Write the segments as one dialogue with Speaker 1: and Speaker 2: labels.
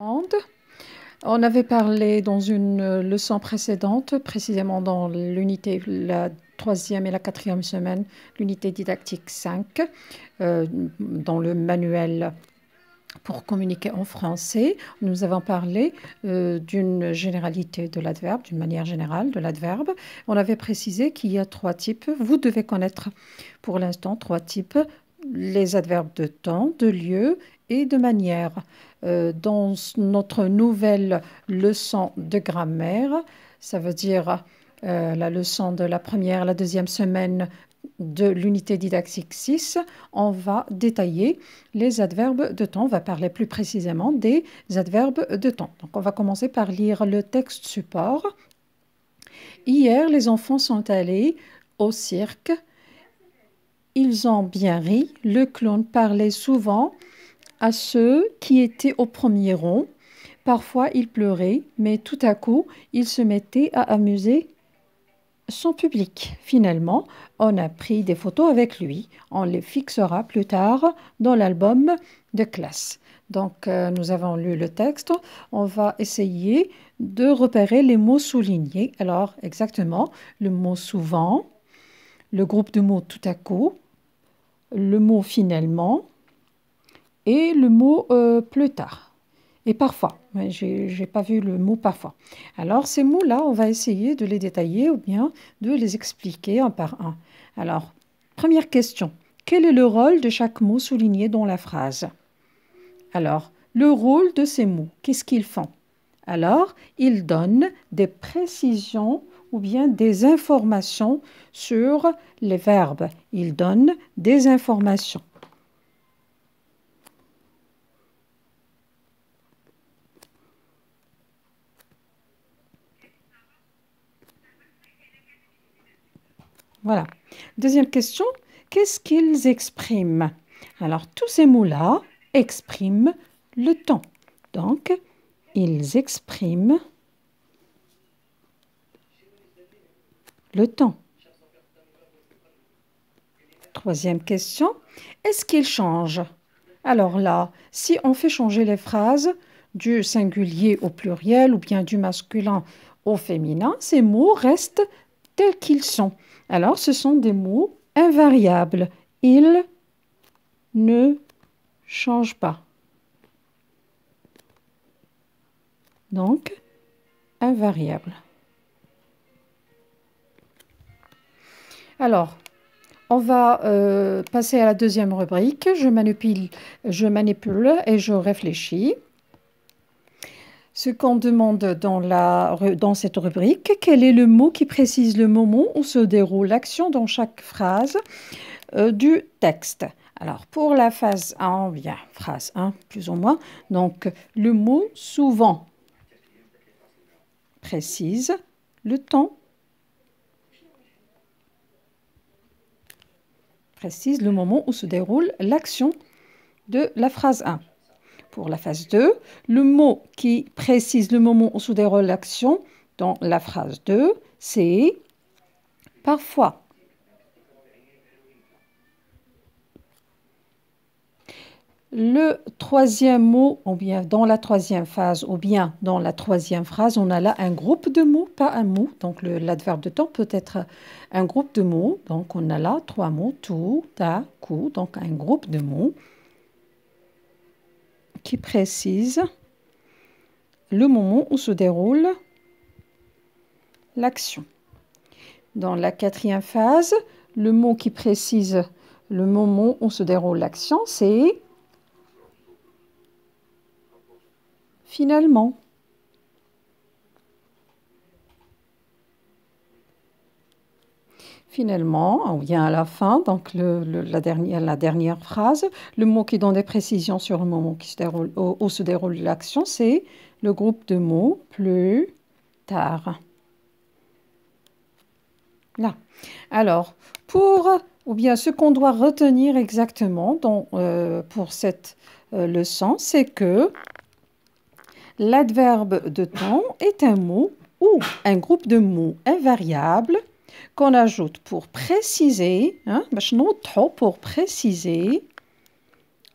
Speaker 1: On avait parlé dans une leçon précédente, précisément dans l'unité, la troisième et la quatrième semaine, l'unité didactique 5, dans le manuel pour communiquer en français. Nous avons parlé d'une généralité de l'adverbe, d'une manière générale de l'adverbe. On avait précisé qu'il y a trois types. Vous devez connaître pour l'instant trois types: les adverbes de temps, de lieu et de manière. Dans notre nouvelle leçon de grammaire, ça veut dire la leçon de la première, la deuxième semaine de l'unité didactique 6, on va détailler les adverbes de temps. On va parler plus précisément des adverbes de temps. Donc, on va commencer par lire le texte support. Hier, les enfants sont allés au cirque. Ils ont bien ri. Le clown parlait souvent à ceux qui étaient au premier rang. Parfois, il pleurait, mais tout à coup, il se mettait à amuser son public. Finalement, on a pris des photos avec lui. On les fixera plus tard dans l'album de classe. Donc, nous avons lu le texte. On va essayer de repérer les mots soulignés. Alors, exactement, le mot souvent, le groupe de mots tout à coup, le mot finalement et le mot plus tard. Et parfois, mais je n'ai pas vu le mot parfois. Alors, ces mots-là, on va essayer de les détailler ou bien de les expliquer un par un. Alors, première question. Quel est le rôle de chaque mot souligné dans la phrase? Alors, le rôle de ces mots, qu'est-ce qu'ils font? Alors, ils donnent des précisions ou bien des informations sur les verbes. Ils donnent des informations. Voilà. Deuxième question, qu'est-ce qu'ils expriment? Alors, tous ces mots-là expriment le temps. Donc, ils expriment le temps. Troisième question, est-ce qu'ils changent? Alors là, si on fait changer les phrases du singulier au pluriel ou bien du masculin au féminin, ces mots restent tels qu'ils sont. Alors, ce sont des mots invariables. Ils ne changent pas. Donc, invariables. Alors, on va passer à la deuxième rubrique. Je manipule et je réfléchis. Ce qu'on demande dans cette rubrique, quel est le mot qui précise le moment où se déroule l'action dans chaque phrase du texte? Alors, pour la phase 1, bien, phrase 1, plus ou moins, donc le mot souvent précise le temps, précise le moment où se déroule l'action de la phrase 1. Pour la phase 2, le mot qui précise le moment où se déroule l'action dans la phrase 2, c'est parfois. Le troisième mot, ou bien dans la troisième phase, ou bien dans la troisième phrase, on a là un groupe de mots, pas un mot. Donc l'adverbe de temps peut être un groupe de mots. Donc on a là trois mots, tout, à, coup, donc un groupe de mots qui précise le moment où se déroule l'action. Dans la quatrième phase, le mot qui précise le moment où se déroule l'action, c'est finalement. Finalement, on vient à la fin, donc la dernière phrase. Le mot qui donne des précisions sur le moment où se déroule l'action, c'est le groupe de mots plus tard. Là. Alors, ou bien ce qu'on doit retenir exactement pour cette leçon, c'est que l'adverbe de temps est un mot ou un groupe de mots invariables qu'on ajoute pour préciser, pour préciser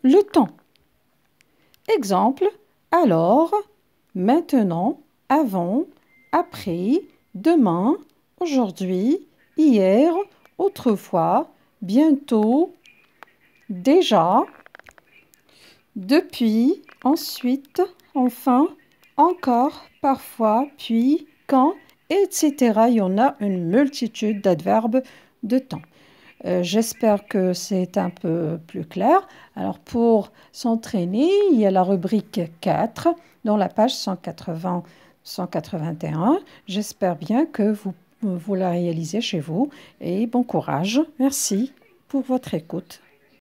Speaker 1: le temps. Exemple, Alors, maintenant, avant, après, demain, aujourd'hui, hier, autrefois, bientôt, déjà, depuis, ensuite, enfin, encore, parfois, puis, quand, etc. Il y en a une multitude d'adverbes de temps. J'espère que c'est un peu plus clair. Alors, pour s'entraîner, il y a la rubrique 4 dans la page 180-181. J'espère bien que vous la réalisez chez vous et bon courage. Merci pour votre écoute.